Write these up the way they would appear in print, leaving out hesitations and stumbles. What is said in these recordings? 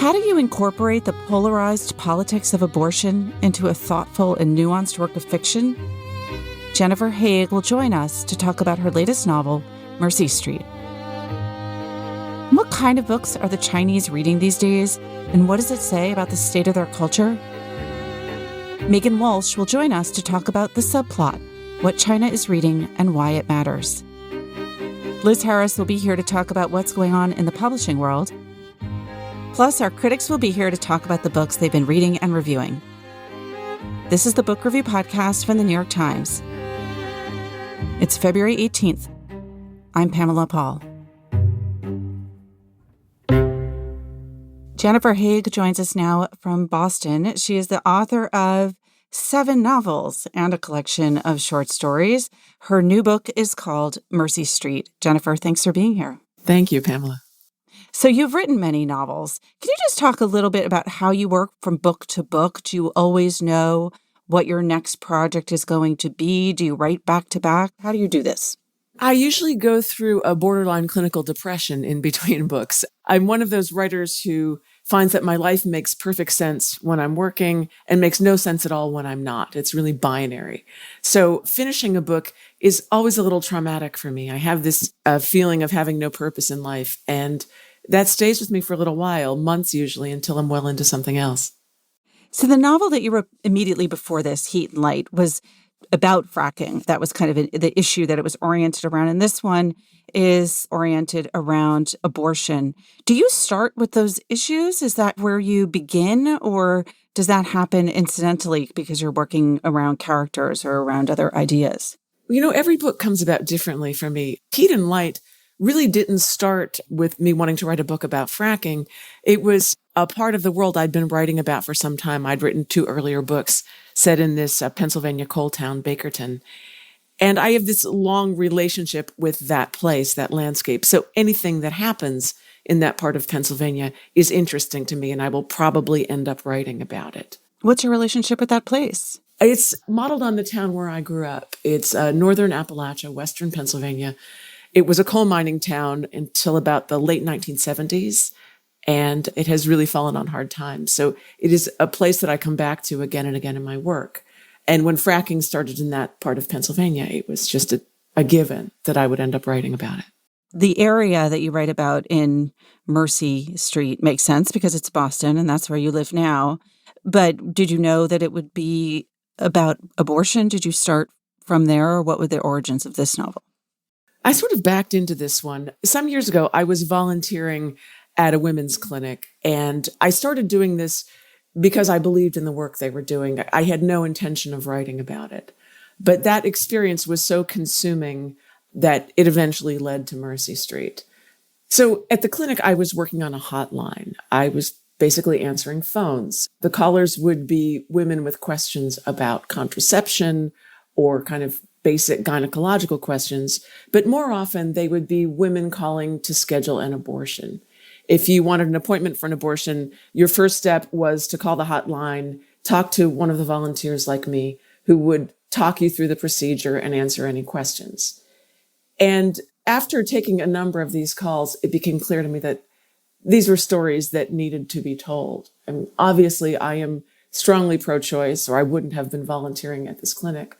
How do you incorporate the polarized politics of abortion into a thoughtful and nuanced work of fiction? Jennifer Haigh will join us to talk about her latest novel, Mercy Street. What kind of books are the Chinese reading these days, and what does it say about the state of their culture? Megan Walsh will join us to talk about the subplot, what China is reading and why it matters. Liz Harris will be here to talk about what's going on in the publishing world. Plus, our critics will be here to talk about the books they've been reading and reviewing. This is the Book Review Podcast from the New York Times. It's February 18th. I'm Pamela Paul. Jennifer Haigh joins us now from Boston. She is the author of 7 novels and a collection of short stories. Her new book is called Mercy Street. Jennifer, thanks for being here. Thank you, Pamela. So you've written many novels. Can you just talk a little bit about how you work from book to book? Do you always know what your next project is going to be? Do you write back to back? How do you do this? I usually go through a borderline clinical depression in between books. I'm one of those writers who finds that my life makes perfect sense when I'm working and makes no sense at all when I'm not. It's really binary. So finishing a book is always a little traumatic for me. I have this feeling of having no purpose in life, and that stays with me for a little while, months usually, until I'm well into something else. So the novel that you wrote immediately before this, Heat and Light, was about fracking. That was kind of the issue that it was oriented around. And this one is oriented around abortion. Do you start with those issues? Is that where you begin? Or does that happen incidentally because you're working around characters or around other ideas? You know, every book comes about differently for me. Heat and Light really didn't start with me wanting to write a book about fracking. It was a part of the world I'd been writing about for some time. I'd written 2 earlier books set in this Pennsylvania coal town, Bakerton. And I have this long relationship with that place, that landscape. So anything that happens in that part of Pennsylvania is interesting to me, and I will probably end up writing about it. What's your relationship with that place? It's modeled on the town where I grew up. It's northern Appalachia, western Pennsylvania. It was a coal mining town until about the late 1970s, and it has really fallen on hard times. So it is a place that I come back to again and again in my work. And when fracking started in that part of Pennsylvania, it was just a given that I would end up writing about it. The area that you write about in Mercy Street makes sense because it's Boston and that's where you live now. But did you know that it would be about abortion? Did you start from there, or what were the origins of this novel? I sort of backed into this one. Some years ago, I was volunteering at a women's clinic, and I started doing this because I believed in the work they were doing. I had no intention of writing about it. But that experience was so consuming that it eventually led to Mercy Street. So at the clinic, I was working on a hotline. I was basically answering phones. The callers would be women with questions about contraception or kind of basic gynecological questions, but more often they would be women calling to schedule an abortion. If you wanted an appointment for an abortion, your first step was to call the hotline, talk to one of the volunteers like me, who would talk you through the procedure and answer any questions. And after taking a number of these calls, it became clear to me that these were stories that needed to be told. And obviously, I am strongly pro-choice, or I wouldn't have been volunteering at this clinic.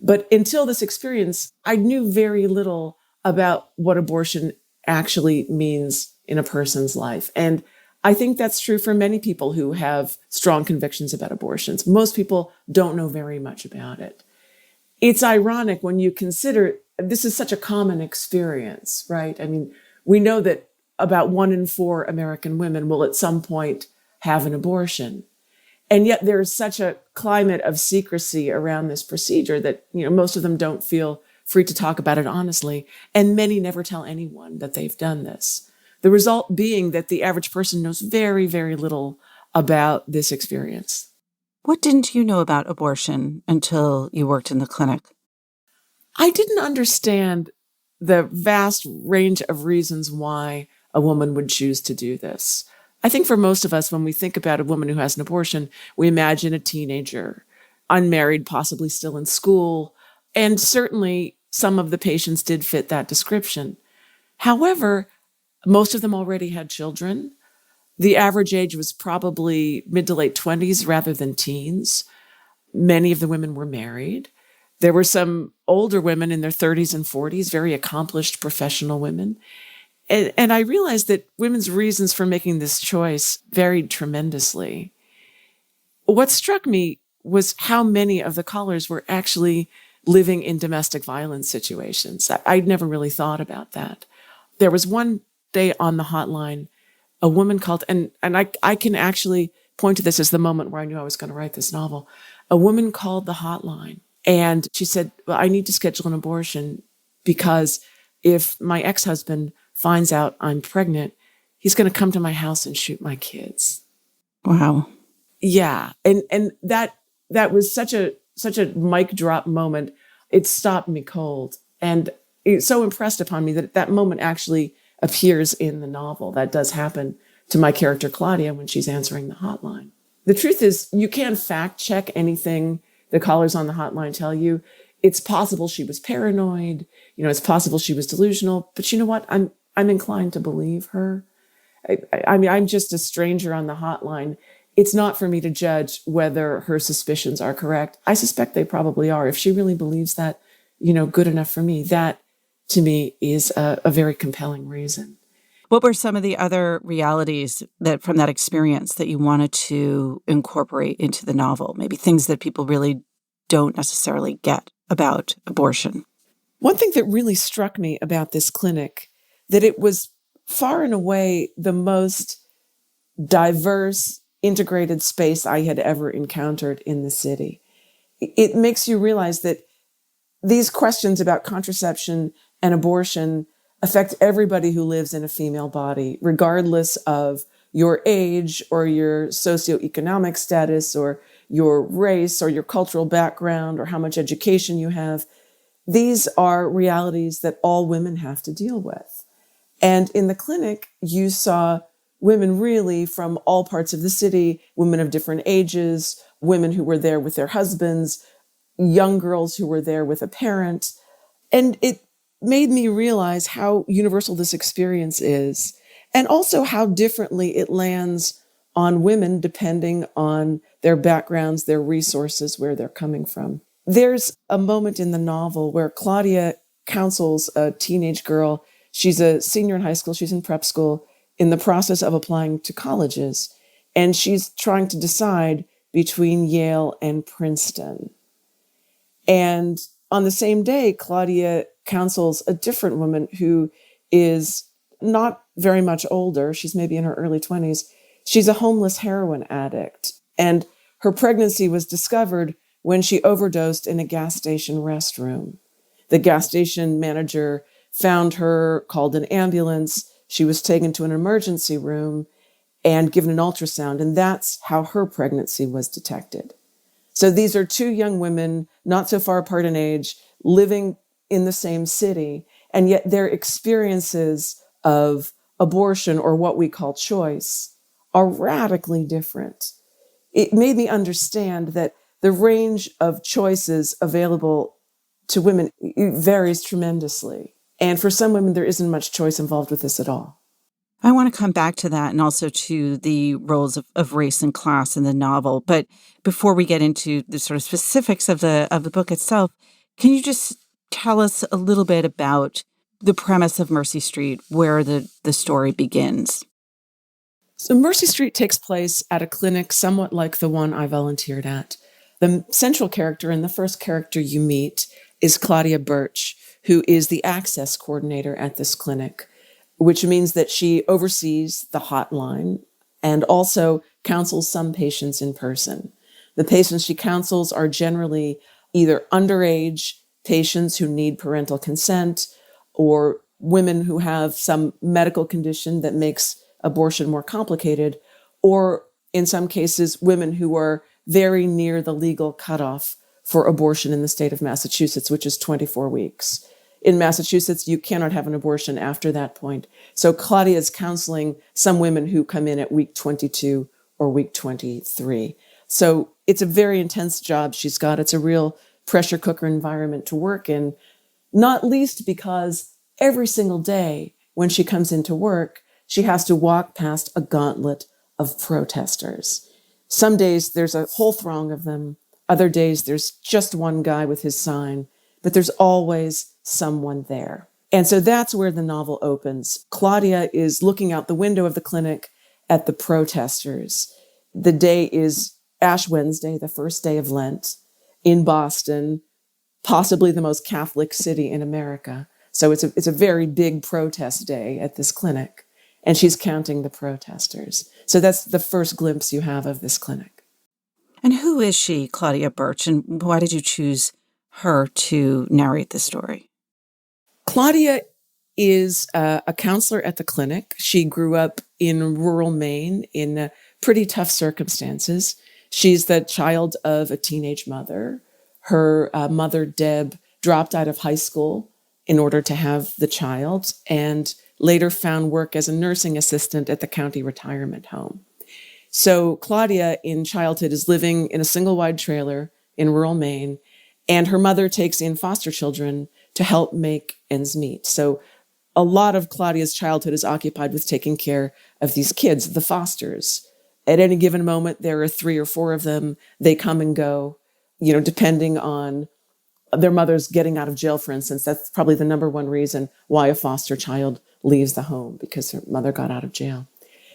But until this experience, I knew very little about what abortion actually means in a person's life. And I think that's true for many people who have strong convictions about abortions. Most people don't know very much about it. It's ironic when you consider this is such a common experience, right? I mean, we know that about 1 in 4 American women will at some point have an abortion. And yet there's such a climate of secrecy around this procedure that, most of them don't feel free to talk about it honestly. And many never tell anyone that they've done this. The result being that the average person knows very, very little about this experience. What didn't you know about abortion until you worked in the clinic? I didn't understand the vast range of reasons why a woman would choose to do this. I think for most of us, when we think about a woman who has an abortion, we imagine a teenager, unmarried, possibly still in school. And certainly some of the patients did fit that description. However, most of them already had children. The average age was probably mid to late 20s rather than teens. Many of the women were married. There were some older women in their 30s and 40s, very accomplished professional women. And I realized that women's reasons for making this choice varied tremendously. What struck me was how many of the callers were actually living in domestic violence situations. I'd never really thought about that. There was one day on the hotline, a woman called, and I can actually point to this as the moment where I knew I was going to write this novel. A woman called the hotline and she said, well, I need to schedule an abortion because if my ex-husband finds out I'm pregnant, he's going to come to my house and shoot my kids. Wow. Yeah. And that was such a mic drop moment. It stopped me cold. And it's so impressed upon me that moment actually appears in the novel. That does happen to my character Claudia when she's answering the hotline. The truth is, you can't fact check anything the callers on the hotline tell you. It's possible she was paranoid. It's possible she was delusional. But you know what? I'm inclined to believe her. I mean, I'm just a stranger on the hotline. It's not for me to judge whether her suspicions are correct. I suspect they probably are. If she really believes that, good enough for me, that to me is a very compelling reason. What were some of the other realities that from that experience that you wanted to incorporate into the novel? Maybe things that people really don't necessarily get about abortion. One thing that really struck me about this clinic, that it was far and away the most diverse, integrated space I had ever encountered in the city. It makes you realize that these questions about contraception and abortion affect everybody who lives in a female body, regardless of your age or your socioeconomic status or your race or your cultural background or how much education you have. These are realities that all women have to deal with. And in the clinic, you saw women really from all parts of the city, women of different ages, women who were there with their husbands, young girls who were there with a parent. And it made me realize how universal this experience is, and also how differently it lands on women depending on their backgrounds, their resources, where they're coming from. There's a moment in the novel where Claudia counsels a teenage girl. She's a senior in high school. She's in prep school in the process of applying to colleges. And she's trying to decide between Yale and Princeton. And on the same day, Claudia counsels a different woman who is not very much older. She's maybe in her early 20s. She's a homeless heroin addict. And her pregnancy was discovered when she overdosed in a gas station restroom. The gas station manager found her, called an ambulance. She was taken to an emergency room and given an ultrasound. And that's how her pregnancy was detected. So these are two young women, not so far apart in age, living in the same city, and yet their experiences of abortion, or what we call choice, are radically different. It made me understand that the range of choices available to women varies tremendously. And for some women, there isn't much choice involved with this at all. I want to come back to that and also to the roles of race and class in the novel. But before we get into the sort of specifics of the book itself, can you just tell us a little bit about the premise of Mercy Street, where the story begins? So Mercy Street takes place at a clinic somewhat like the one I volunteered at. The central character and the first character you meet is Claudia Birch, who is the access coordinator at this clinic, which means that she oversees the hotline and also counsels some patients in person. The patients she counsels are generally either underage patients who need parental consent or women who have some medical condition that makes abortion more complicated, or in some cases, women who are very near the legal cutoff for abortion in the state of Massachusetts, which is 24 weeks. In Massachusetts, you cannot have an abortion after that point. So Claudia is counseling some women who come in at week 22 or week 23. So it's a very intense job she's got. It's a real pressure cooker environment to work in, not least because every single day when she comes into work, she has to walk past a gauntlet of protesters. Some days there's a whole throng of them. Other days there's just one guy with his sign, but there's always someone there. And so that's where the novel opens. Claudia is looking out the window of the clinic at the protesters. The day is Ash Wednesday, the first day of Lent, in Boston, possibly the most Catholic city in America. So it's a very big protest day at this clinic, and she's counting the protesters. So that's the first glimpse you have of this clinic. And who is she, Claudia Birch, and why did you choose her to narrate the story? Claudia is a counselor at the clinic. She grew up in rural Maine in pretty tough circumstances. She's the child of a teenage mother. Her mother, Deb, dropped out of high school in order to have the child and later found work as a nursing assistant at the county retirement home. So Claudia in childhood is living in a single-wide trailer in rural Maine, and her mother takes in foster children to help make ends meet. So a lot of Claudia's childhood is occupied with taking care of these kids, the fosters. At any given moment, there are 3 or 4 of them. They come and go, depending on their mother's getting out of jail, for instance. That's probably the number one reason why a foster child leaves the home, because her mother got out of jail.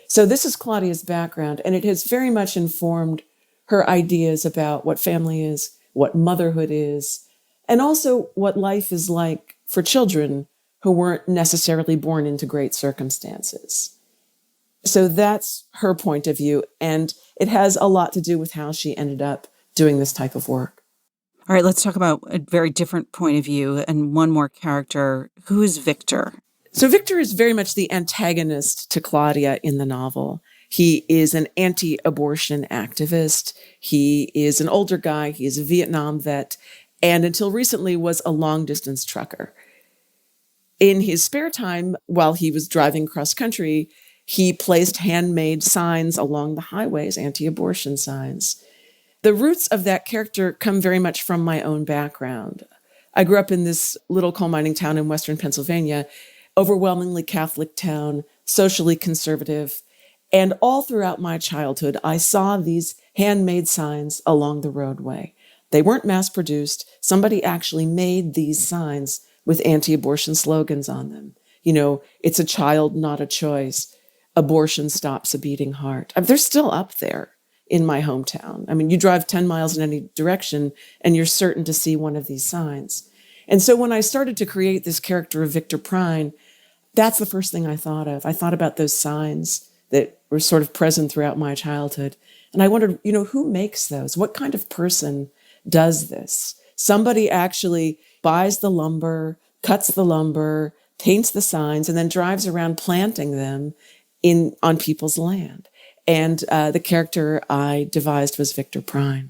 So this is Claudia's background, and it has very much informed her ideas about what family is, what motherhood is, and also what life is like for children who weren't necessarily born into great circumstances. So that's her point of view, and it has a lot to do with how she ended up doing this type of work. All right, let's talk about a very different point of view and one more character. Who is Victor? So Victor is very much the antagonist to Claudia in the novel. He is an anti-abortion activist. He is an older guy. He is a Vietnam vet, and until recently was a long-distance trucker. In his spare time, while he was driving cross-country, he placed handmade signs along the highways, anti-abortion signs. The roots of that character come very much from my own background. I grew up in this little coal mining town in western Pennsylvania, overwhelmingly Catholic town, socially conservative. And all throughout my childhood, I saw these handmade signs along the roadway. They weren't mass-produced. Somebody actually made these signs with anti-abortion slogans on them. It's a child, not a choice. Abortion stops a beating heart. They're still up there in my hometown. You drive 10 miles in any direction, and you're certain to see one of these signs. And so when I started to create this character of Victor Prine, that's the first thing I thought of. I thought about those signs that were sort of present throughout my childhood. And I wondered, who makes those? What kind of person does this? Somebody actually buys the lumber, cuts the lumber, paints the signs, and then drives around planting them on people's land. And the character I devised was Victor Prine.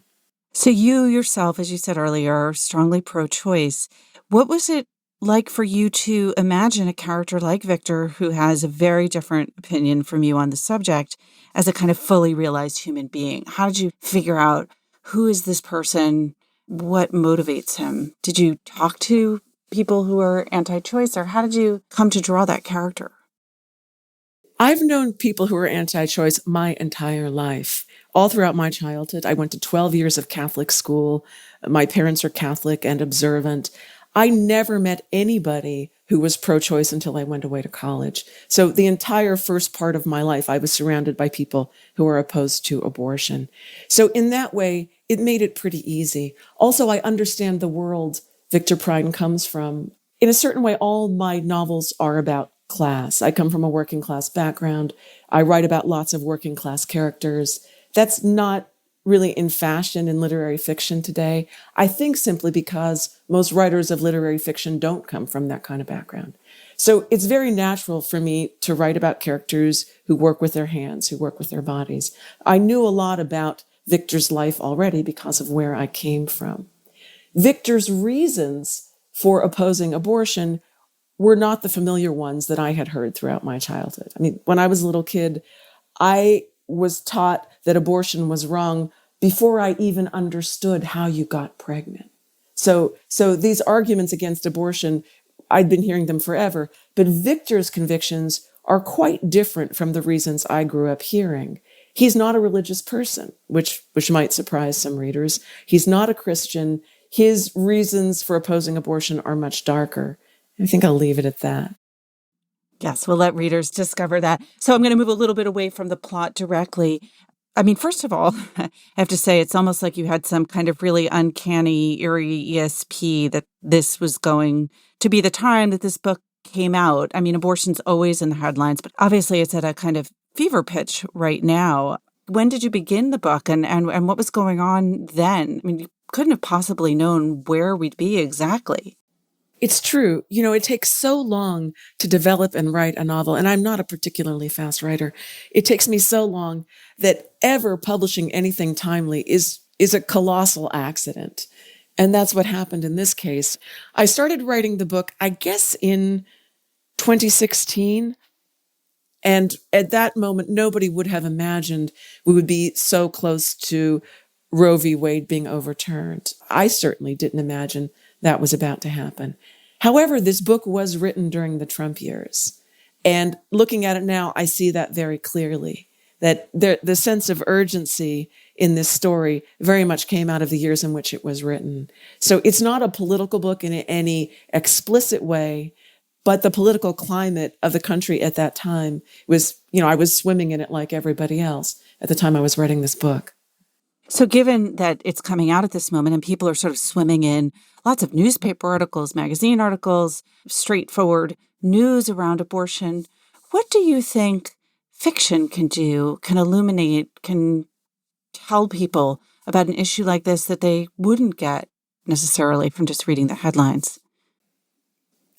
So you yourself, as you said earlier, are strongly pro-choice. What was it like for you to imagine a character like Victor, who has a very different opinion from you on the subject, as a kind of fully realized human being? How did you figure out who is this person? What motivates him? Did you talk to people who are anti-choice, or how did you come to draw that character? I've known people who are anti-choice my entire life. All throughout my childhood, I went to 12 years of Catholic school. My parents are Catholic and observant. I never met anybody who was pro-choice until I went away to college. So the entire first part of my life, I was surrounded by people who are opposed to abortion. So in that way, it made it pretty easy. Also, I understand the world Victor Prine comes from. In a certain way, all my novels are about class. I come from a working class background. I write about lots of working class characters. That's not really in fashion in literary fiction today. I think simply because most writers of literary fiction don't come from that kind of background. So it's very natural for me to write about characters who work with their hands, who work with their bodies. I knew a lot about Victor's life already because of where I came from. Victor's reasons for opposing abortion were not the familiar ones that I had heard throughout my childhood. When I was a little kid, I was taught that abortion was wrong before I even understood how you got pregnant. So these arguments against abortion, I'd been hearing them forever, but Victor's convictions are quite different from the reasons I grew up hearing. He's not a religious person, which might surprise some readers. He's not a Christian. His reasons for opposing abortion are much darker. I think I'll leave it at that. Yes, we'll let readers discover that. So I'm going to move a little bit away from the plot directly. I mean, first of all, I have to say it's almost like you had some kind of really uncanny, eerie ESP that this was going to be the time that this book came out. I mean, abortion's always in the headlines, but obviously it's at a kind of fever pitch right now. When did you begin the book and what was going on then? I mean, you couldn't have possibly known where we'd be exactly. It's true. It takes so long to develop and write a novel, and I'm not a particularly fast writer. It takes me so long that ever publishing anything timely is a colossal accident. And that's what happened in this case. I started writing the book, I guess, in 2016. And at that moment, nobody would have imagined we would be so close to Roe v. Wade being overturned. I certainly didn't imagine that was about to happen. However, this book was written during the Trump years. And looking at it now, I see that very clearly, that the sense of urgency in this story very much came out of the years in which it was written. So it's not a political book in any explicit way, but the political climate of the country at that time was, I was swimming in it like everybody else at the time I was writing this book. So given that it's coming out at this moment and people are sort of swimming in lots of newspaper articles, magazine articles, straightforward news around abortion, what do you think fiction can do, can illuminate, can tell people about an issue like this that they wouldn't get necessarily from just reading the headlines?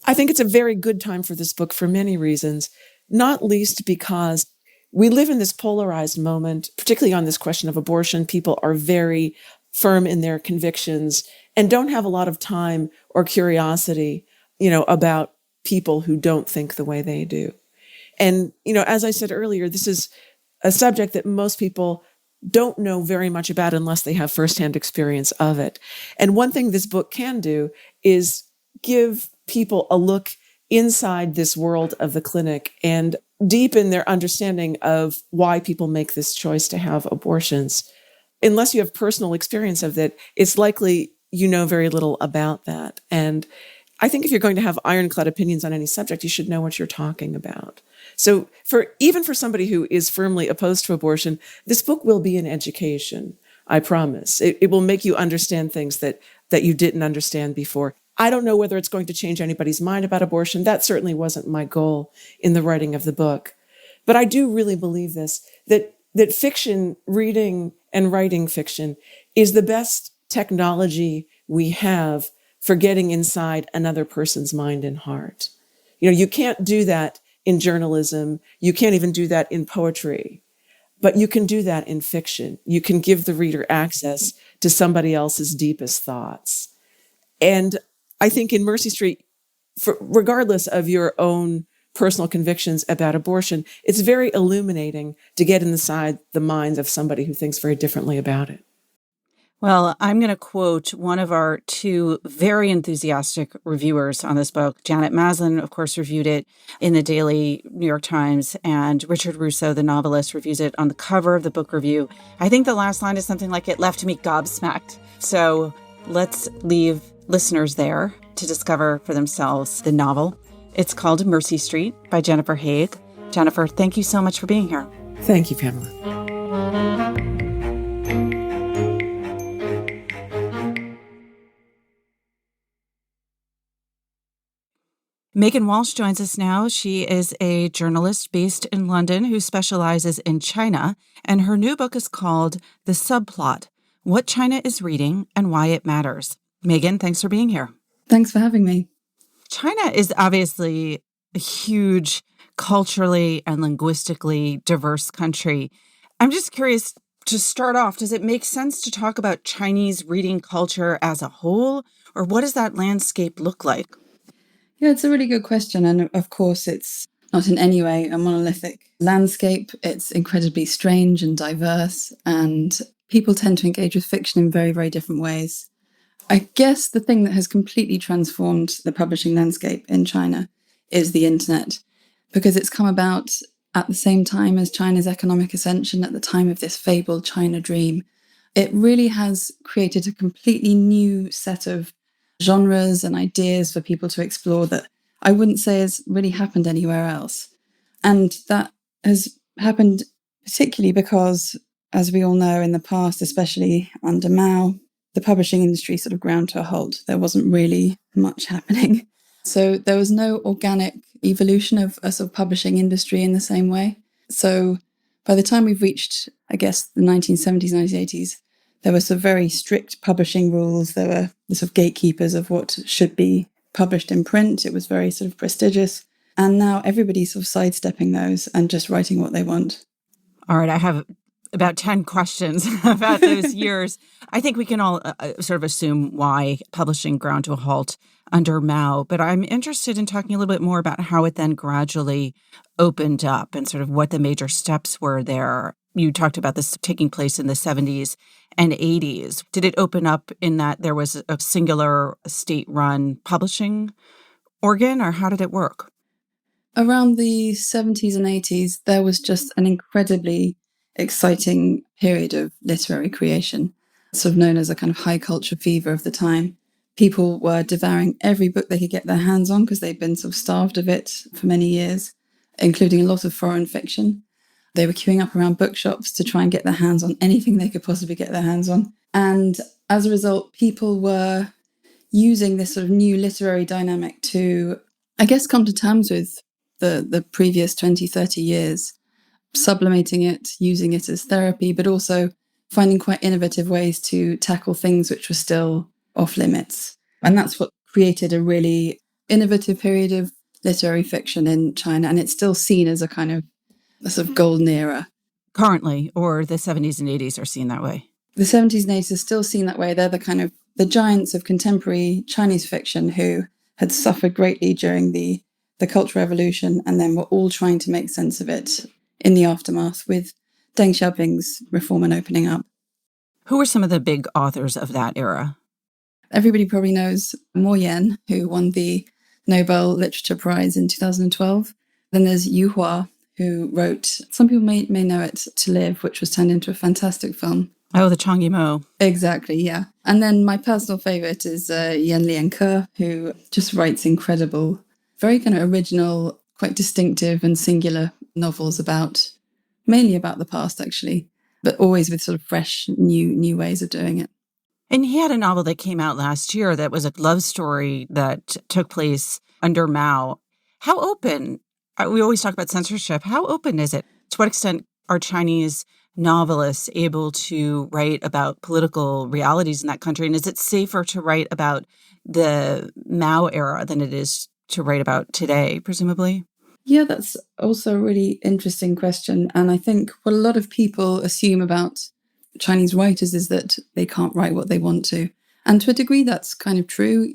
I think it's a very good time for this book for many reasons, not least because we live in this polarized moment, particularly on this question of abortion. People are very firm in their convictions and don't have a lot of time or curiosity, about people who don't think the way they do. And, as I said earlier, this is a subject that most people don't know very much about unless they have firsthand experience of it. And one thing this book can do is give people a look inside this world of the clinic and deepen their understanding of why people make this choice to have abortions. Unless you have personal experience of that, it's likely you know very little about that. And I think if you're going to have ironclad opinions on any subject, you should know what you're talking about. So even for somebody who is firmly opposed to abortion, this book will be an education, I promise. It will make you understand things that you didn't understand before. I don't know whether it's going to change anybody's mind about abortion. That certainly wasn't my goal in the writing of the book. But I do really believe that fiction, reading and writing fiction, is the best technology we have for getting inside another person's mind and heart. You can't do that in journalism. You can't even do that in poetry. But you can do that in fiction. You can give the reader access to somebody else's deepest thoughts. And I think in Mercy Street, regardless of your own personal convictions about abortion, it's very illuminating to get inside the minds of somebody who thinks very differently about it. Well, I'm going to quote one of our two very enthusiastic reviewers on this book. Janet Maslin, of course, reviewed it in the Daily New York Times, and Richard Russo, the novelist, reviews it on the cover of the book review. I think the last line is something like, "It left me gobsmacked." So let's leave listeners there to discover for themselves the novel. It's called Mercy Street by Jennifer Haigh. Jennifer, thank you so much for being here. Thank you, Pamela. Megan Walsh joins us now. She is a journalist based in London who specializes in China, and her new book is called The Subplot: What China is Reading and Why It Matters. Megan, thanks for being here. Thanks for having me. China is obviously a huge culturally and linguistically diverse country. I'm just curious, to start off, does it make sense to talk about Chinese reading culture as a whole, or what does that landscape look like? Yeah, it's a really good question. And of course, it's not in any way a monolithic landscape. It's incredibly strange and diverse, and people tend to engage with fiction in very, very different ways. I guess the thing that has completely transformed the publishing landscape in China is the internet, because it's come about at the same time as China's economic ascension, at the time of this fabled China dream. It really has created a completely new set of genres and ideas for people to explore that I wouldn't say has really happened anywhere else. And that has happened particularly because, as we all know, in the past, especially under Mao, the publishing industry sort of ground to a halt. There wasn't really much happening. So there was no organic evolution of a sort of publishing industry in the same way. So by the time we've reached, I guess, the 1970s, 1980s, there were some very strict publishing rules. There were the sort of gatekeepers of what should be published in print. It was very sort of prestigious. And now everybody's sort of sidestepping those and just writing what they want. All right, I have about 10 questions about those years. I think we can all sort of assume why publishing ground to a halt under Mao, but I'm interested in talking a little bit more about how it then gradually opened up and sort of what the major steps were there. You talked about this taking place in the 70s and 80s. Did it open up in that there was a singular state-run publishing organ, or how did it work? Around the 70s and 80s, there was just an incredibly exciting period of literary creation, sort of known as a kind of high culture fever of the time. People were devouring every book they could get their hands on because they'd been sort of starved of it for many years, including a lot of foreign fiction. They were queuing up around bookshops to try and get their hands on anything they could possibly get their hands on. And as a result, people were using this sort of new literary dynamic to, I guess, come to terms with the previous 20, 30 years, sublimating it, using it as therapy, but also finding quite innovative ways to tackle things which were still off limits. And that's what created a really innovative period of literary fiction in China. And it's still seen as a kind of a sort of golden era. Currently, or the 70s and 80s are seen that way? The 70s and 80s are still seen that way. They're the kind of the giants of contemporary Chinese fiction who had suffered greatly during the Cultural Revolution, and then were all trying to make sense of it in the aftermath with Deng Xiaoping's reform and opening up. Who were some of the big authors of that era? Everybody probably knows Mo Yan, who won the Nobel Literature Prize in 2012. Then there's Yu Hua, who wrote, some people may know it, To Live, which was turned into a fantastic film. Oh, the Chang Yimou. Exactly, yeah. And then my personal favorite is Yan Lianke, who just writes incredible, very kind of original, quite distinctive and singular novels mainly about the past, actually, but always with sort of fresh, new ways of doing it. And he had a novel that came out last year that was a love story that took place under Mao. How open, we always talk about censorship, how open is it? To what extent are Chinese novelists able to write about political realities in that country? And is it safer to write about the Mao era than it is to write about today, presumably? Yeah, that's also a really interesting question. And I think what a lot of people assume about Chinese writers is that they can't write what they want to. And to a degree, that's kind of true,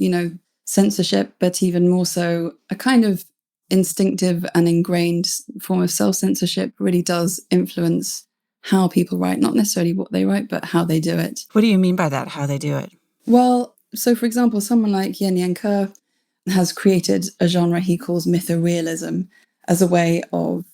censorship, but even more so, a kind of instinctive and ingrained form of self-censorship really does influence how people write, not necessarily what they write, but how they do it. What do you mean by that, how they do it? Well, so for example, someone like Yan Lianke has created a genre he calls mythorealism as a way of,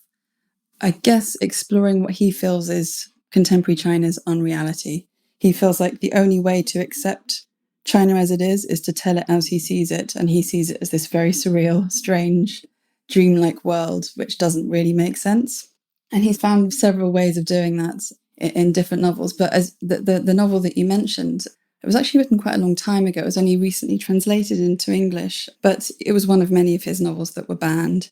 I guess, exploring what he feels is contemporary China's unreality. He feels like the only way to accept China as it is to tell it as he sees it. And he sees it as this very surreal, strange, dreamlike world, which doesn't really make sense. And he's found several ways of doing that in different novels. But as the novel that you mentioned, it was actually written quite a long time ago. It was only recently translated into English, but it was one of many of his novels that were banned.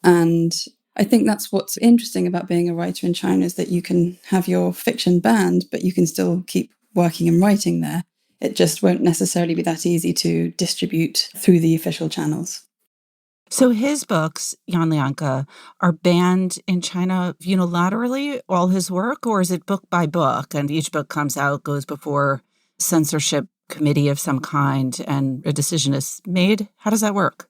And I think that's what's interesting about being a writer in China, is that you can have your fiction banned, but you can still keep working and writing there. It just won't necessarily be that easy to distribute through the official channels. So his books, Yan Lianke, are banned in China unilaterally, all his work, or is it book by book, and each book comes out, goes before censorship committee of some kind, and a decision is made? How does that work?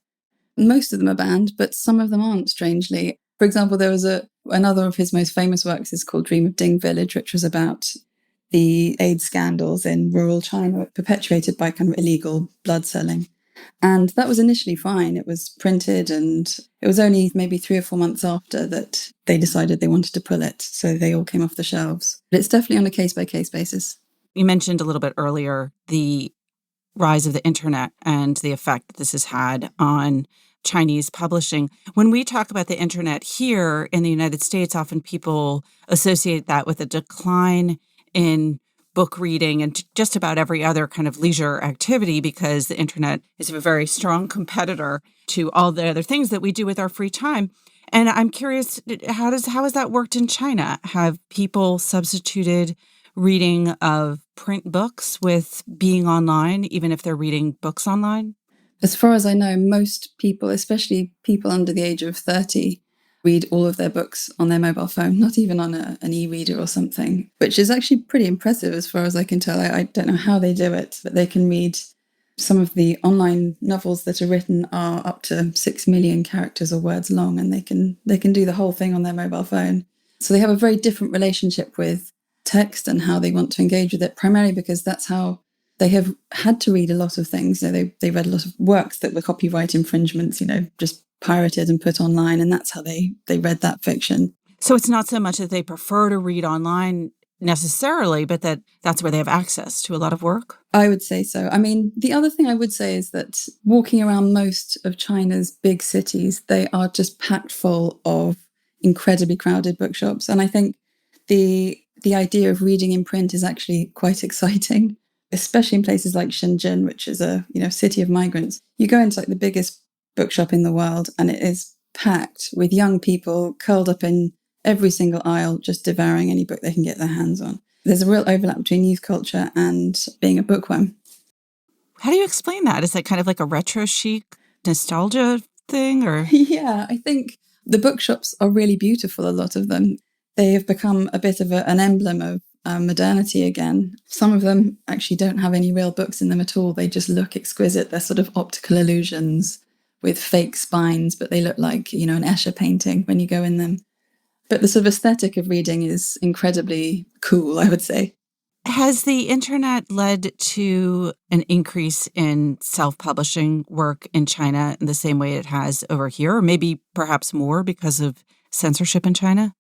Most of them are banned, but some of them aren't, strangely. For example, there was another of his most famous works is called Dream of Ding Village, which was about the AIDS scandals in rural China perpetuated by kind of illegal blood selling. And that was initially fine. It was printed, and it was only maybe 3 or 4 months after that they decided they wanted to pull it. So they all came off the shelves. But it's definitely on a case-by-case basis. You mentioned a little bit earlier the rise of the internet and the effect that this has had on Chinese publishing. When we talk about the internet here in the United States, often people associate that with a decline in book reading and just about every other kind of leisure activity, because the internet is a very strong competitor to all the other things that we do with our free time. And I'm curious, how has that worked in China? Have people substituted reading of print books with being online, even if they're reading books online? As far as I know, most people, especially people under the age of 30, read all of their books on their mobile phone, not even on an e-reader or something, which is actually pretty impressive as far as I can tell. I don't know how they do it, but they can read some of the online novels that are written are up to 6 million characters or words long, and they can do the whole thing on their mobile phone. So they have a very different relationship with text and how they want to engage with it, primarily because that's how they have had to read a lot of things. They read a lot of works that were copyright infringements, just pirated and put online, and that's how they read that fiction. So it's not so much that they prefer to read online necessarily, but that's where they have access to a lot of work? I would say so. I mean, the other thing I would say is that walking around most of China's big cities, they are just packed full of incredibly crowded bookshops. And I think the idea of reading in print is actually quite exciting, especially in places like Shenzhen, which is a city of migrants. You go into like the biggest bookshop in the world, and it is packed with young people curled up in every single aisle, just devouring any book they can get their hands on. There's a real overlap between youth culture and being a bookworm. How do you explain that? Is that kind of like a retro chic nostalgia thing, or? Yeah, I think the bookshops are really beautiful, a lot of them. They have become a bit of an emblem of modernity again. Some of them actually don't have any real books in them at all. They just look exquisite. They're sort of optical illusions with fake spines, but they look like, an Escher painting when you go in them. But the sort of aesthetic of reading is incredibly cool, I would say. Has the internet led to an increase in self-publishing work in China in the same way it has over here, or maybe perhaps more because of censorship in China?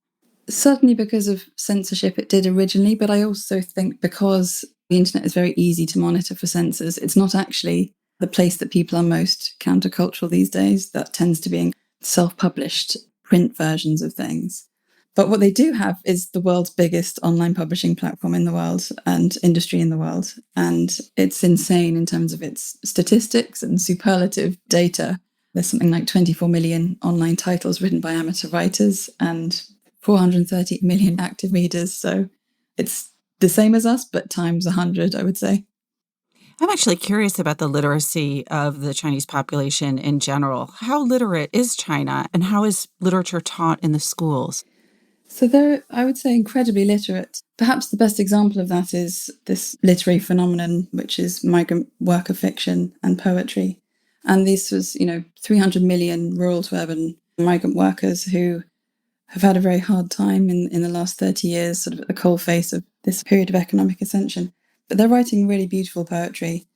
Certainly because of censorship it did originally, but I also think because the internet is very easy to monitor for censors, it's not actually the place that people are most countercultural these days. That tends to be in self-published print versions of things. But what they do have is the world's biggest online publishing platform in the world and industry in the world. And it's insane in terms of its statistics and superlative data. There's something like 24 million online titles written by amateur writers and 430 million active readers. So it's the same as us, but times 100, I would say. I'm actually curious about the literacy of the Chinese population in general. How literate is China, and how is literature taught in the schools? So they're, I would say, incredibly literate. Perhaps the best example of that is this literary phenomenon, which is migrant worker fiction and poetry. And this was, 300 million rural to urban migrant workers who have had a very hard time in the last 30 years, sort of at the coalface of this period of economic ascension. But they're writing really beautiful poetry.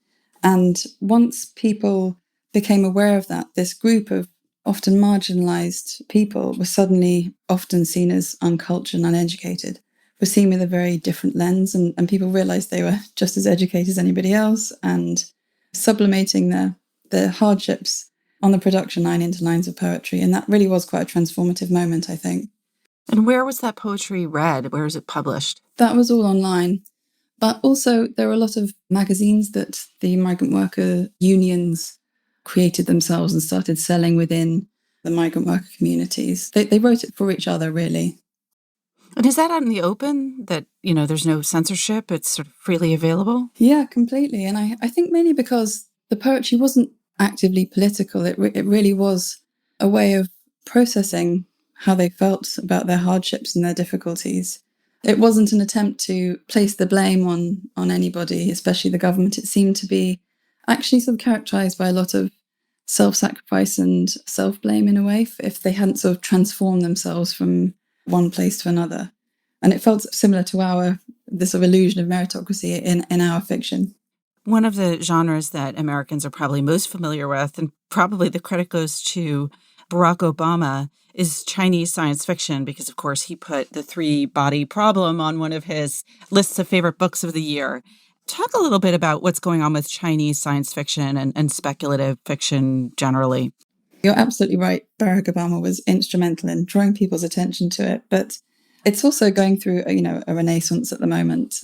And once people became aware of that, this group of often marginalized people were suddenly often seen as uncultured and uneducated, were seen with a very different lens, and people realized they were just as educated as anybody else, and sublimating their hardships on the production line into lines of poetry. And that really was quite a transformative moment, I think. And where was that poetry read? Where is it published? That was all online. But also there were a lot of magazines that the migrant worker unions created themselves and started selling within the migrant worker communities. They wrote it for each other, really. And is that out in the open, that, there's no censorship? It's sort of freely available? Yeah, completely. And I think mainly because the poetry wasn't actively political. It really was a way of processing how they felt about their hardships and their difficulties. It wasn't an attempt to place the blame on anybody, especially the government. It seemed to be actually sort of characterized by a lot of self-sacrifice and self-blame in a way, if they hadn't sort of transformed themselves from one place to another. And it felt similar to the sort of illusion of meritocracy in our fiction. One of the genres that Americans are probably most familiar with, and probably the credit goes to Barack Obama, is Chinese science fiction, because, of course, he put The Three-Body Problem on one of his lists of favorite books of the year. Talk a little bit about what's going on with Chinese science fiction and speculative fiction generally. You're absolutely right. Barack Obama was instrumental in drawing people's attention to it, but it's also going through, a renaissance at the moment.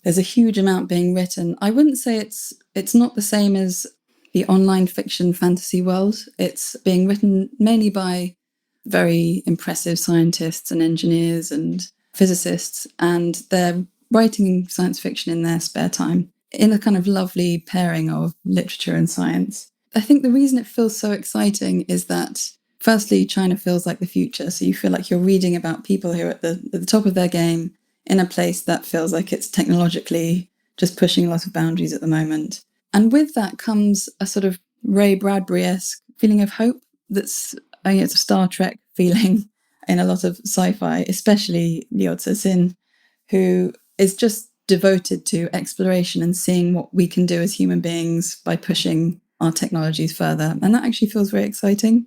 There's a huge amount being written. I wouldn't say it's not the same as the online fiction fantasy world. It's being written mainly by very impressive scientists and engineers and physicists, and they're writing science fiction in their spare time in a kind of lovely pairing of literature and science. I think the reason it feels so exciting is that, firstly, China feels like the future. So you feel like you're reading about people who are at the top of their game in a place that feels like it's technologically just pushing a lot of boundaries at the moment. And with that comes a sort of Ray Bradbury-esque feeling of hope that's, it's a Star Trek feeling in a lot of sci-fi, especially Liu Cixin, who is just devoted to exploration and seeing what we can do as human beings by pushing our technologies further. And that actually feels very exciting.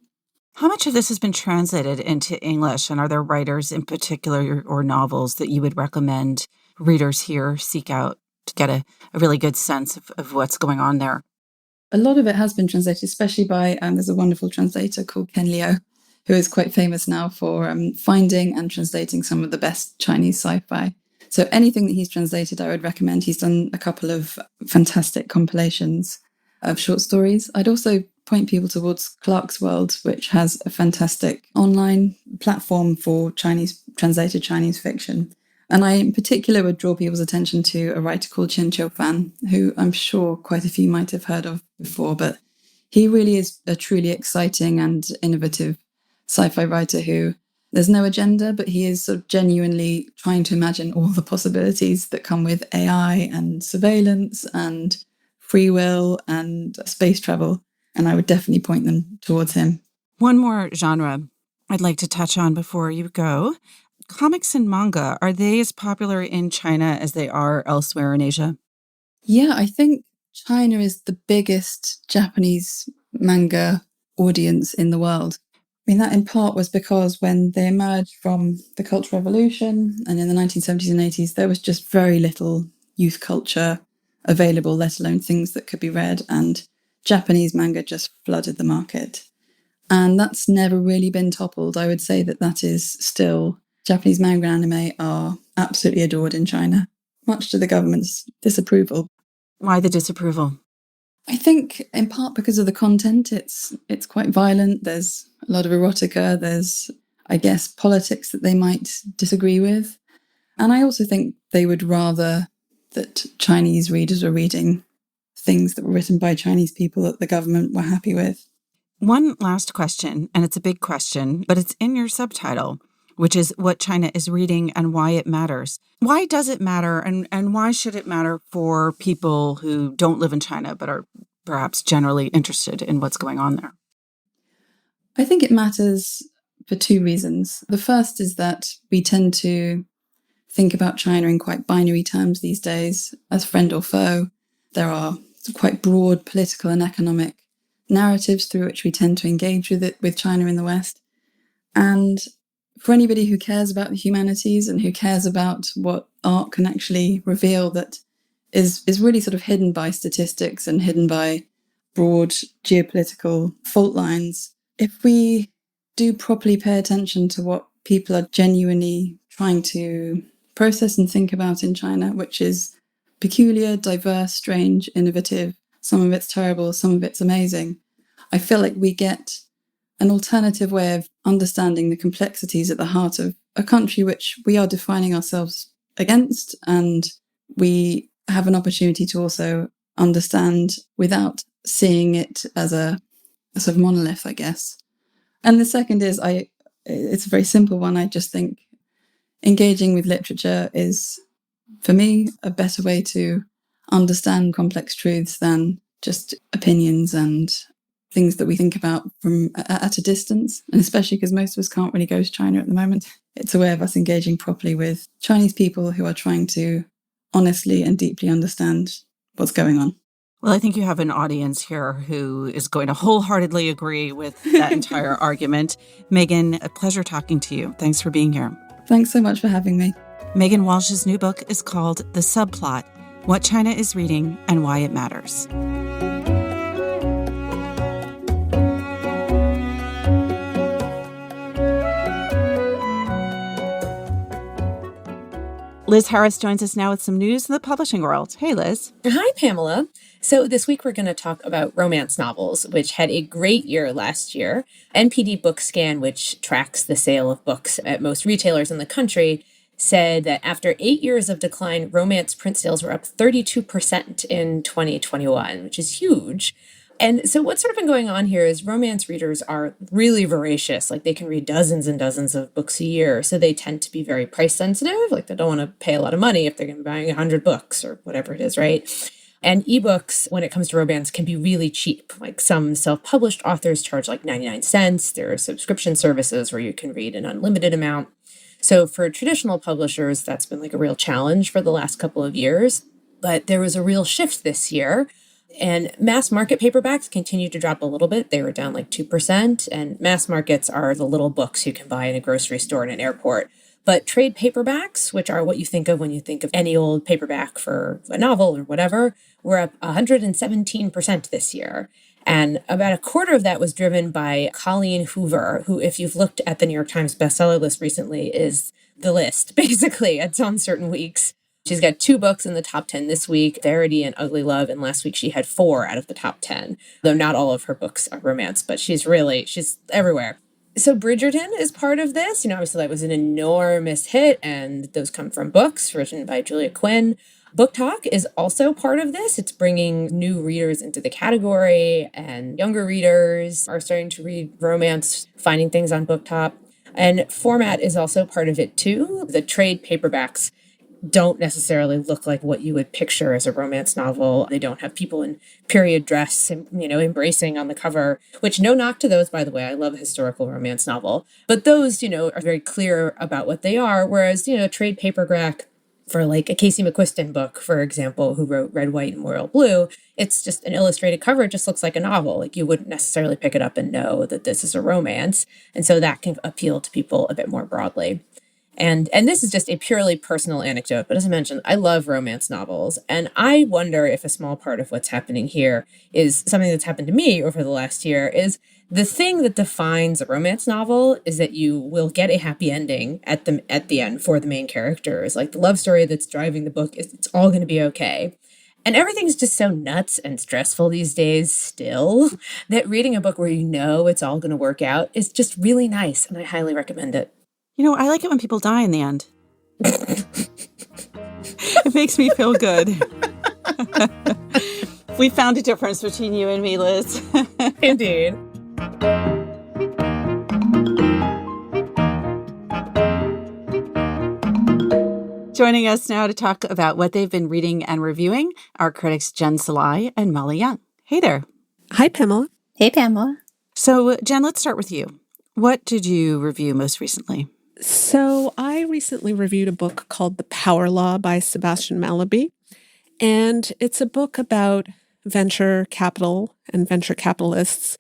How much of this has been translated into English, and are there writers in particular or novels that you would recommend readers here seek out to get a really good sense of what's going on there? A lot of it has been translated, especially by, there's a wonderful translator called Ken Liu, who is quite famous now for finding and translating some of the best Chinese sci-fi. So anything that he's translated, I would recommend. He's done a couple of fantastic compilations of short stories. I'd also point people towards Clark's World, which has a fantastic online platform for translated Chinese fiction. And I, in particular, would draw people's attention to a writer called Chen Qiufan, who I'm sure quite a few might have heard of before, but he really is a truly exciting and innovative sci-fi writer who, there's no agenda, but he is sort of genuinely trying to imagine all the possibilities that come with AI and surveillance and free will and space travel. And I would definitely point them towards him. One more genre I'd like to touch on before you go. Comics and manga, are they as popular in China as they are elsewhere in Asia? Yeah, I think China is the biggest Japanese manga audience in the world. I mean, that in part was because when they emerged from the Cultural Revolution and in the 1970s and 80s, there was just very little youth culture available, let alone things that could be read. And Japanese manga just flooded the market. And that's never really been toppled. I would say that is still, Japanese manga and anime are absolutely adored in China, much to the government's disapproval. Why the disapproval? I think in part because of the content. It's quite violent. There's a lot of erotica. There's, I guess, politics that they might disagree with. And I also think they would rather that Chinese readers were reading things that were written by Chinese people that the government were happy with. One last question, and it's a big question, but it's in your subtitle, which is what China is reading and why it matters. Why does it matter, and why should it matter for people who don't live in China but are perhaps generally interested in what's going on there? I think it matters for two reasons. The first is that we tend to think about China in quite binary terms these days, as friend or foe. There are quite broad political and economic narratives through which we tend to engage with China in the West. And for anybody who cares about the humanities and who cares about what art can actually reveal that is really sort of hidden by statistics and hidden by broad geopolitical fault lines, if we do properly pay attention to what people are genuinely trying to process and think about in China, which is peculiar, diverse, strange, innovative, some of it's terrible, some of it's amazing, I feel like we get an alternative way of understanding the complexities at the heart of a country which we are defining ourselves against, and we have an opportunity to also understand without seeing it as a sort of monolith, I guess. And the second is, it's a very simple one. I just think engaging with literature is, for me, a better way to understand complex truths than just opinions and things that we think about from at a distance. And especially because most of us can't really go to China at the moment. It's a way of us engaging properly with Chinese people who are trying to honestly and deeply understand what's going on. Well, I think you have an audience here who is going to wholeheartedly agree with that entire argument. Megan, a pleasure talking to you. Thanks for being here. Thanks so much for having me. Megan Walsh's new book is called The Subplot: What China is Reading and Why It Matters. Liz Harris joins us now with some news in the publishing world. Hey, Liz. Hi, Pamela. So this week we're going to talk about romance novels, which had a great year last year. NPD BookScan, which tracks the sale of books at most retailers in the country, said that after 8 years of decline, romance print sales were up 32% in 2021, which is huge. And so what's sort of been going on here is romance readers are really voracious. Like they can read dozens and dozens of books a year. So they tend to be very price sensitive. Like they don't want to pay a lot of money if they're going to be buying 100 books or whatever it is, right? And ebooks, when it comes to romance, can be really cheap. Like some self-published authors charge like 99 cents. There are subscription services where you can read an unlimited amount. So for traditional publishers, that's been like a real challenge for the last couple of years. But there was a real shift this year. And mass market paperbacks continued to drop a little bit. They were down like 2%. And mass markets are the little books you can buy in a grocery store and an airport. But trade paperbacks, which are what you think of when you think of any old paperback for a novel or whatever, were up 117% this year. And about a quarter of that was driven by Colleen Hoover, who, if you've looked at the New York Times bestseller list recently, is the list, basically. It's on certain weeks. She's got 2 books in the top 10 this week, Verity and Ugly Love, and last week she had 4 out of the top 10, though not all of her books are romance, but she's everywhere. So Bridgerton is part of this. Obviously that was an enormous hit, and those come from books written by Julia Quinn. Book Talk is also part of this. It's bringing new readers into the category, and younger readers are starting to read romance, finding things on Book Talk. And format is also part of it too. The trade paperbacks don't necessarily look like what you would picture as a romance novel. They don't have people in period dress, embracing on the cover, which no knock to those, by the way. I love a historical romance novel. But those, are very clear about what they are. Whereas, trade paperback for like a Casey McQuiston book, for example, who wrote Red, White, and Royal Blue, it's just an illustrated cover. It just looks like a novel. Like you wouldn't necessarily pick it up and know that this is a romance. And so that can appeal to people a bit more broadly. And this is just a purely personal anecdote, but as I mentioned, I love romance novels. And I wonder if a small part of what's happening here is something that's happened to me over the last year. Is the thing that defines a romance novel is that you will get a happy ending at the end for the main characters. Like the love story that's driving the book, it's all going to be okay. And everything's just so nuts and stressful these days still that reading a book where it's all going to work out is just really nice. And I highly recommend it. I like it when people die in the end. It makes me feel good. We found a difference between you and me, Liz. Indeed. Joining us now to talk about what they've been reading and reviewing are critics Jen Salai and Molly Young. Hey there. Hi, Pamela. Hey, Pamela. So, Jen, let's start with you. What did you review most recently? So I recently reviewed a book called The Power Law by Sebastian Mallaby. And it's a book about venture capital and venture capitalists.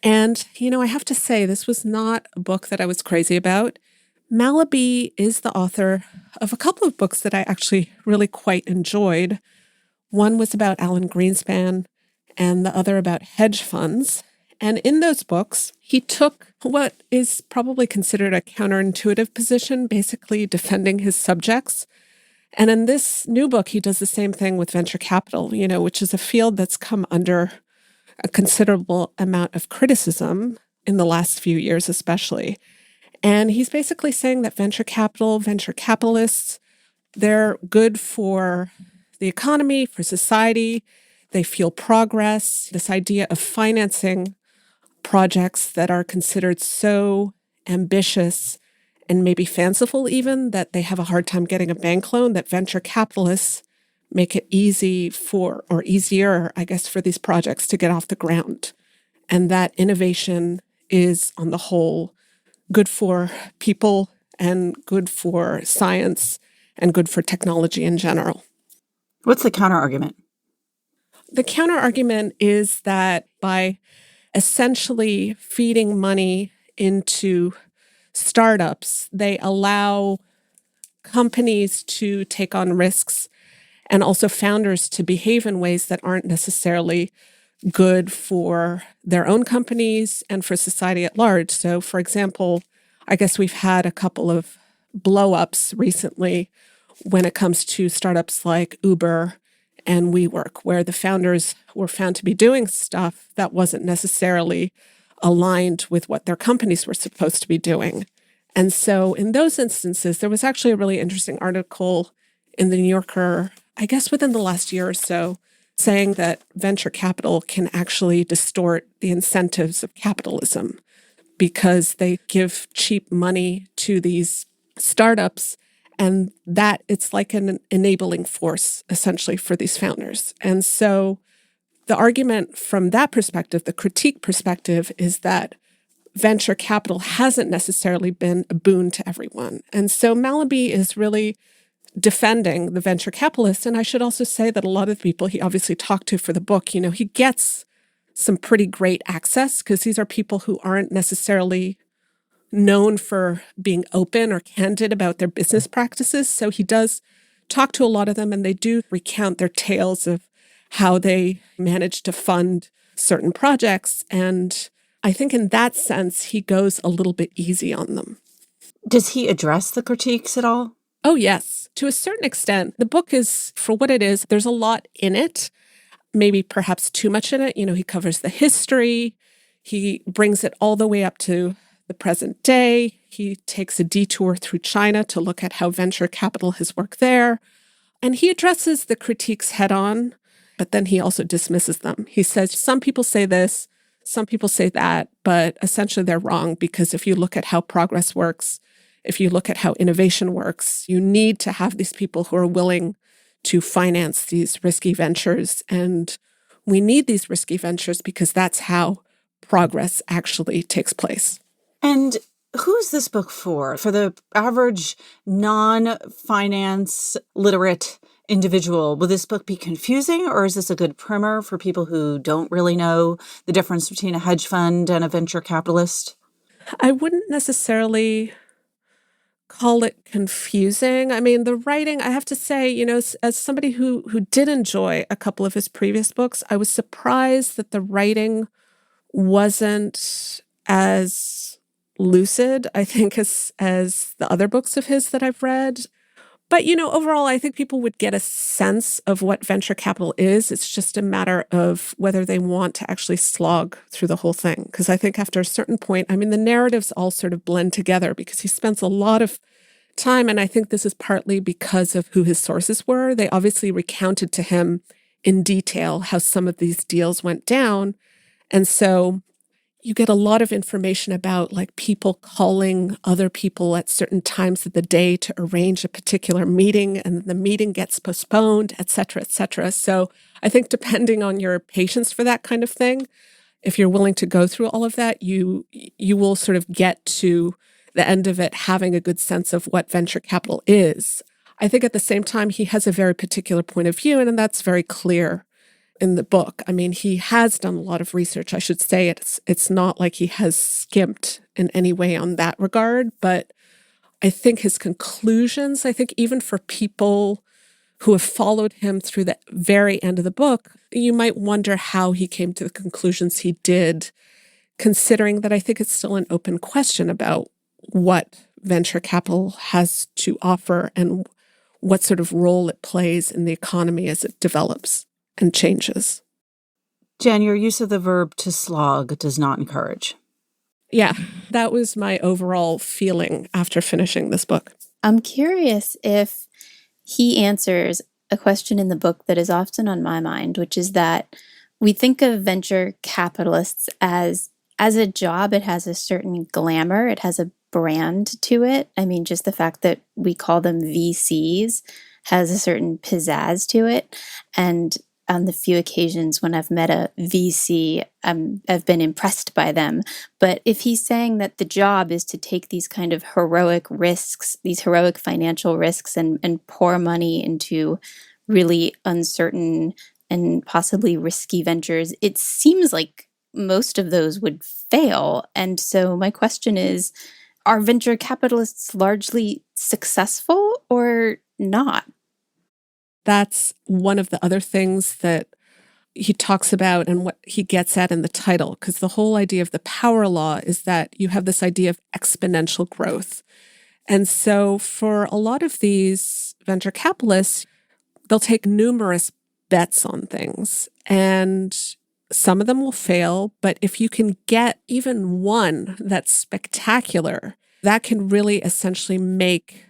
And, I have to say, this was not a book that I was crazy about. Mallaby is the author of a couple of books that I actually really quite enjoyed. One was about Alan Greenspan and the other about hedge funds. And in those books, he took what is probably considered a counterintuitive position, basically defending his subjects. And in this new book, he does the same thing with venture capital, which is a field that's come under a considerable amount of criticism in the last few years, especially. And he's basically saying that venture capitalists, they're good for the economy, for society. They fuel progress. This idea of financing projects that are considered so ambitious and maybe fanciful even that they have a hard time getting a bank loan, that venture capitalists make it easier, I guess, for these projects to get off the ground. And that innovation is, on the whole, good for people and good for science and good for technology in general. What's the counter argument? The counter argument is that by essentially feeding money into startups, they allow companies to take on risks and also founders to behave in ways that aren't necessarily good for their own companies and for society at large. So, for example, I guess we've had a couple of blow-ups recently when it comes to startups like Uber and WeWork, where the founders were found to be doing stuff that wasn't necessarily aligned with what their companies were supposed to be doing. And so in those instances, there was actually a really interesting article in the New Yorker, I guess within the last year or so, saying that venture capital can actually distort the incentives of capitalism because they give cheap money to these startups, and that it's like an enabling force essentially for these founders. And so the argument from that perspective, the critique perspective, is that venture capital hasn't necessarily been a boon to everyone. And so Mallaby is really defending the venture capitalists. And I should also say that a lot of the people he obviously talked to for the book, he gets some pretty great access because these are people who aren't necessarily known for being open or candid about their business practices. So he does talk to a lot of them, and they do recount their tales of how they managed to fund certain projects. And I think in that sense, he goes a little bit easy on them. Does he address the critiques at all? Oh, yes. To a certain extent, the book is, for what it is, there's a lot in it, maybe perhaps too much in it. He covers the history. He brings it all the way up to the present day. He takes a detour through China to look at how venture capital has worked there. And he addresses the critiques head on, but then he also dismisses them. He says, some people say this, some people say that, but essentially they're wrong because if you look at how progress works, if you look at how innovation works, you need to have these people who are willing to finance these risky ventures. And we need these risky ventures because that's how progress actually takes place. And who's this book for? For the average non-finance literate individual, will this book be confusing, or is this a good primer for people who don't really know the difference between a hedge fund and a venture capitalist? I wouldn't necessarily call it confusing. I mean, the writing, I have to say, as somebody who did enjoy a couple of his previous books, I was surprised that the writing wasn't as lucid, I think, as the other books of his that I've read. But, overall, I think people would get a sense of what venture capital is. It's just a matter of whether they want to actually slog through the whole thing. Because I think after a certain point, the narratives all sort of blend together because he spends a lot of time. And I think this is partly because of who his sources were. They obviously recounted to him in detail how some of these deals went down. And so you get a lot of information about like people calling other people at certain times of the day to arrange a particular meeting, and the meeting gets postponed, et cetera, et cetera. So I think depending on your patience for that kind of thing, if you're willing to go through all of that, you will sort of get to the end of it having a good sense of what venture capital is. I think at the same time, he has a very particular point of view, and that's very clear in the book. He has done a lot of research. I should say it's not like he has skimped in any way on that regard, but I think his conclusions, I think even for people who have followed him through the very end of the book, you might wonder how he came to the conclusions he did, considering that I think it's still an open question about what venture capital has to offer and what sort of role it plays in the economy as it develops and changes. Jen, your use of the verb to slog does not encourage. Yeah, that was my overall feeling after finishing this book. I'm curious if he answers a question in the book that is often on my mind, which is that we think of venture capitalists as a job. It has a certain glamour. It has a brand to it. Just the fact that we call them VCs has a certain pizzazz to it. And on the few occasions when I've met a VC, I've been impressed by them. But if he's saying that the job is to take these kind of heroic risks, these heroic financial risks, and pour money into really uncertain and possibly risky ventures, it seems like most of those would fail. And so my question is, are venture capitalists largely successful or not? That's one of the other things that he talks about and what he gets at in the title, because the whole idea of the power law is that you have this idea of exponential growth. And so for a lot of these venture capitalists, they'll take numerous bets on things, and some of them will fail. But if you can get even one that's spectacular, that can really essentially make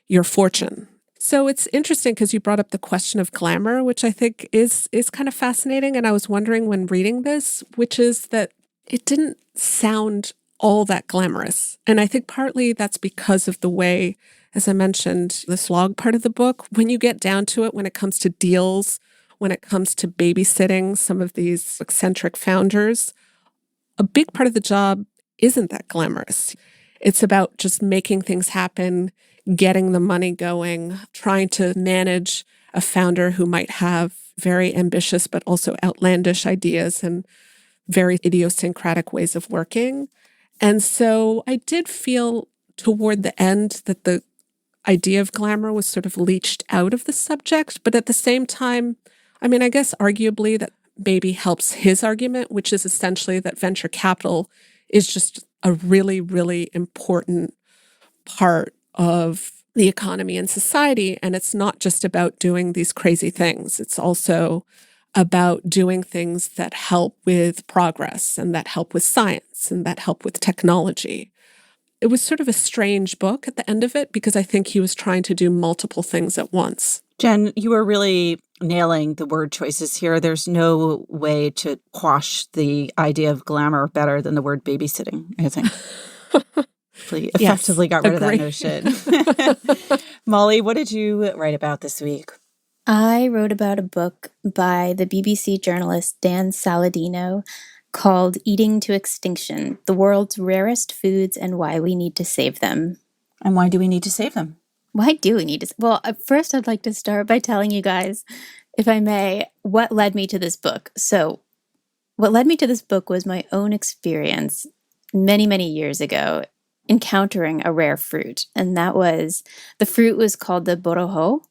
your fortune. So it's interesting because you brought up the question of glamour, which I think is kind of fascinating. And I was wondering when reading this, which is that it didn't sound all that glamorous. And I think partly that's because of the way, as I mentioned, the slog part of the book, when you get down to it, when it comes to deals, when it comes to babysitting some of these eccentric founders, a big part of the job isn't that glamorous. It's about just making things happen, getting the money going, trying to manage a founder who might have very ambitious but also outlandish ideas and very idiosyncratic ways of working. And so I did feel toward the end that the idea of glamour was sort of leached out of the subject. But at the same time, I mean, I guess arguably that maybe helps his argument, which is essentially that venture capital is just a really, really important part of the economy and society. And it's not just about doing these crazy things. It's also about doing things that help with progress and that help with science and that help with technology. It was sort of a strange book at the end of it because I think he was trying to do multiple things at once. Jen, you were really nailing the word choices here. There's no way to quash the idea of glamour better than the word babysitting, I think. Really effectively got rid of that notion. Molly, what did you write about this week? I wrote about a book by the BBC journalist Dan Saladino called Eating to Extinction: The World's Rarest Foods and Why We Need to Save Them. And why do we need to save them? Why do we need to? Well, first I'd like to start by telling you guys, if I may, what led me to this book. So what led me to this book was my own experience many, many years ago encountering a rare fruit. And that was, the fruit was called the borojo.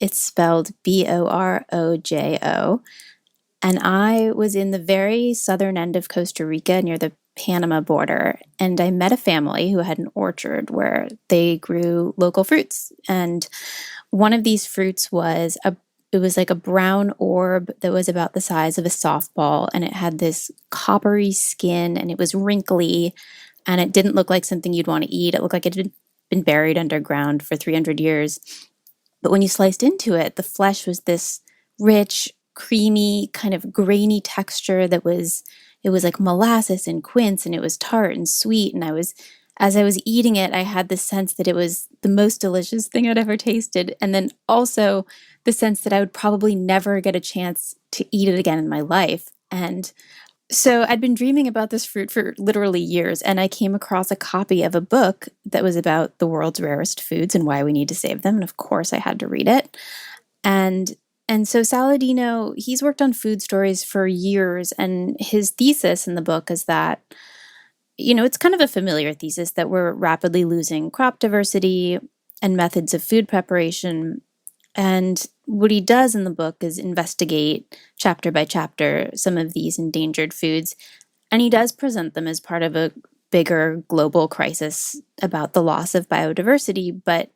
It's spelled Borojo. And I was in the very southern end of Costa Rica near the Panama border. And I met a family who had an orchard where they grew local fruits. And one of these fruits was it was like a brown orb that was about the size of a softball. And it had this coppery skin and it was wrinkly. And it didn't look like something you'd want to eat. It looked like it had been buried underground for 300 years. But when you sliced into it, the flesh was this rich, creamy, kind of grainy texture it was like molasses and quince, and it was tart and sweet. And as I was eating it, I had the sense that it was the most delicious thing I'd ever tasted. And then also the sense that I would probably never get a chance to eat it again in my life. And so I'd been dreaming about this fruit for literally years, and I came across a copy of a book that was about the world's rarest foods and why we need to save them. And of course, I had to read it. And so Saladino, he's worked on food stories for years, and his thesis in the book is that, it's kind of a familiar thesis that we're rapidly losing crop diversity and methods of food preparation. And what he does in the book is investigate chapter by chapter some of these endangered foods. And he does present them as part of a bigger global crisis about the loss of biodiversity. But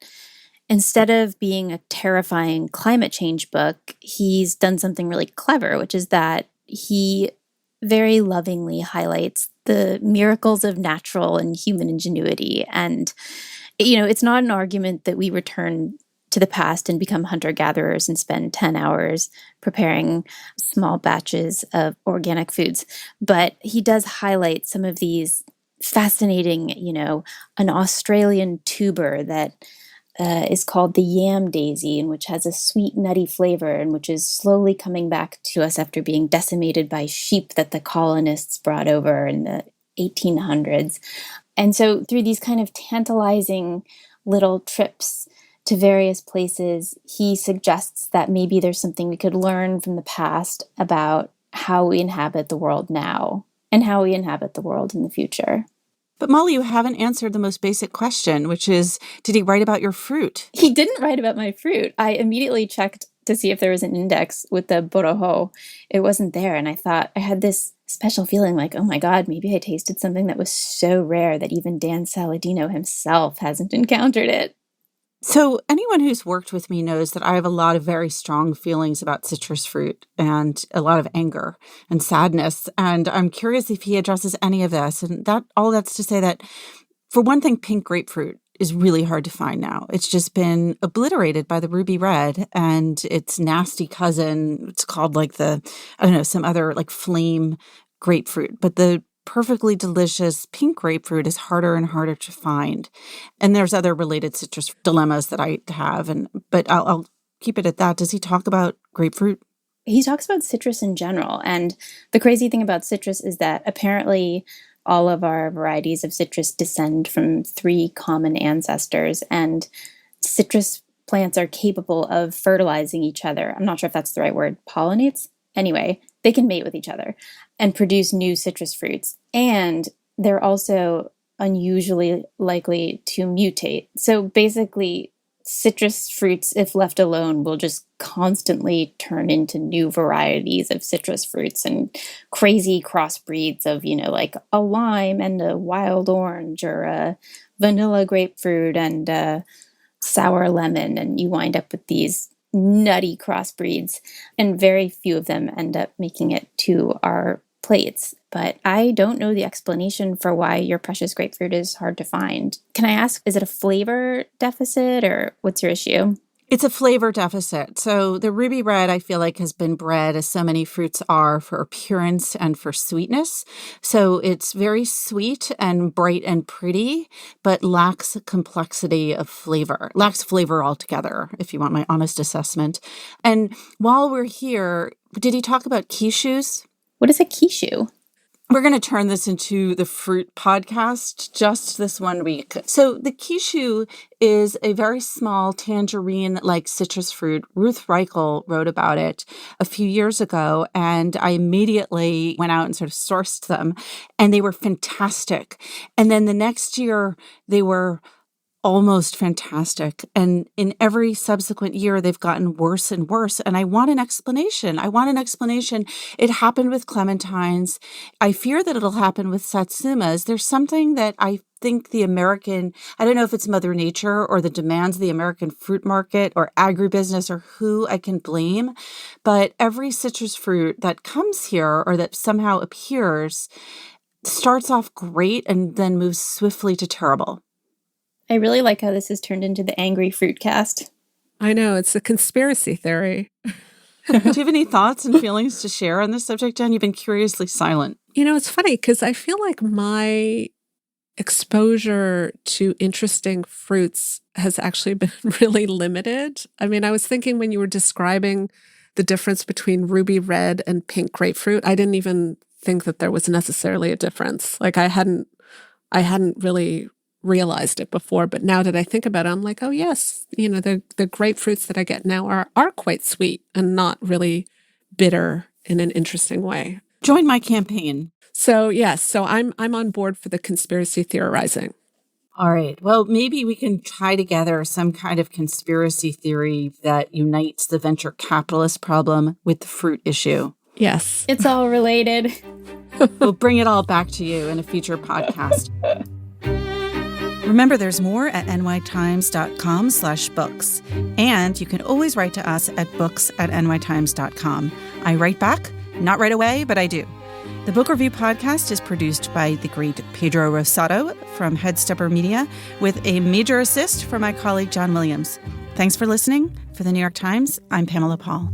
instead of being a terrifying climate change book, he's done something really clever, which is that he very lovingly highlights the miracles of natural and human ingenuity. And, it's not an argument that we return to the past and become hunter-gatherers and spend 10 hours preparing small batches of organic foods. But he does highlight some of these fascinating, an Australian tuber that is called the yam daisy, and which has a sweet, nutty flavor, and which is slowly coming back to us after being decimated by sheep that the colonists brought over in the 1800s. And so through these kind of tantalizing little trips to various places, he suggests that maybe there's something we could learn from the past about how we inhabit the world now and how we inhabit the world in the future. But Molly, you haven't answered the most basic question, which is, did he write about your fruit? He didn't write about my fruit. I immediately checked to see if there was an index with the boroho. It wasn't there. And I thought, I had this special feeling like, oh my God, maybe I tasted something that was so rare that even Dan Saladino himself hasn't encountered it. So anyone who's worked with me knows that I have a lot of very strong feelings about citrus fruit and a lot of anger and sadness. And I'm curious if he addresses any of this. And that's to say that, for one thing, pink grapefruit is really hard to find now. It's just been obliterated by the ruby red and its nasty cousin. It's called some other flame grapefruit. But the perfectly delicious pink grapefruit is harder and harder to find. And there's other related citrus dilemmas that I have, but I'll keep it at that. Does he talk about grapefruit? He talks about citrus in general. And the crazy thing about citrus is that apparently all of our varieties of citrus descend from 3 common ancestors, and citrus plants are capable of fertilizing each other. I'm not sure if that's the right word. Pollinates? Anyway, they can mate with each other and produce new citrus fruits. And they're also unusually likely to mutate. So basically, citrus fruits, if left alone, will just constantly turn into new varieties of citrus fruits and crazy crossbreeds of, like a lime and a wild orange, or a vanilla grapefruit and a sour lemon. And you wind up with these nutty crossbreeds, and very few of them end up making it to our plates. But I don't know the explanation for why your precious grapefruit is hard to find. Can I ask, is it a flavor deficit, or what's your issue? It's a flavor deficit. So the ruby red, I feel like, has been bred, as so many fruits are, for appearance and for sweetness. So it's very sweet and bright and pretty, but lacks complexity of flavor, lacks flavor altogether, if you want my honest assessment. And while we're here, did he talk about quiches? What is a quiche? We're going to turn this into the fruit podcast just this one week. So the quiche is a very small tangerine-like citrus fruit. Ruth Reichel wrote about it a few years ago, and I immediately went out and sort of sourced them, and they were fantastic. And then the next year, they were almost fantastic. And in every subsequent year, they've gotten worse and worse. And I want an explanation. It happened with clementines. I fear that it'll happen with satsumas. There's something that I think I don't know if it's Mother Nature or the demands of the American fruit market or agribusiness or who I can blame. But every citrus fruit that comes here or that somehow appears starts off great and then moves swiftly to terrible. I really like how this has turned into the angry fruit cast. I know, it's a conspiracy theory. Do you have any thoughts and feelings to share on this subject, Jen? You've been curiously silent. It's funny because I feel like my exposure to interesting fruits has actually been really limited. I mean, I was thinking when you were describing the difference between ruby red and pink grapefruit, I didn't even think that there was necessarily a difference. Like I hadn't really realized it before, but now that I think about it, I'm like, oh yes, the grapefruits that I get now are quite sweet and not really bitter in an interesting way. Join my campaign. So yes, so I'm on board for the conspiracy theorizing. All right. Well, maybe we can tie together some kind of conspiracy theory that unites the venture capitalist problem with the fruit issue. Yes. It's all related. We'll bring it all back to you in a future podcast. Remember, there's more at nytimes.com/books. And you can always write to us at books@nytimes.com. I write back, not right away, but I do. The Book Review Podcast is produced by the great Pedro Rosado from Headstepper Media, with a major assist from my colleague John Williams. Thanks for listening. For the New York Times, I'm Pamela Paul.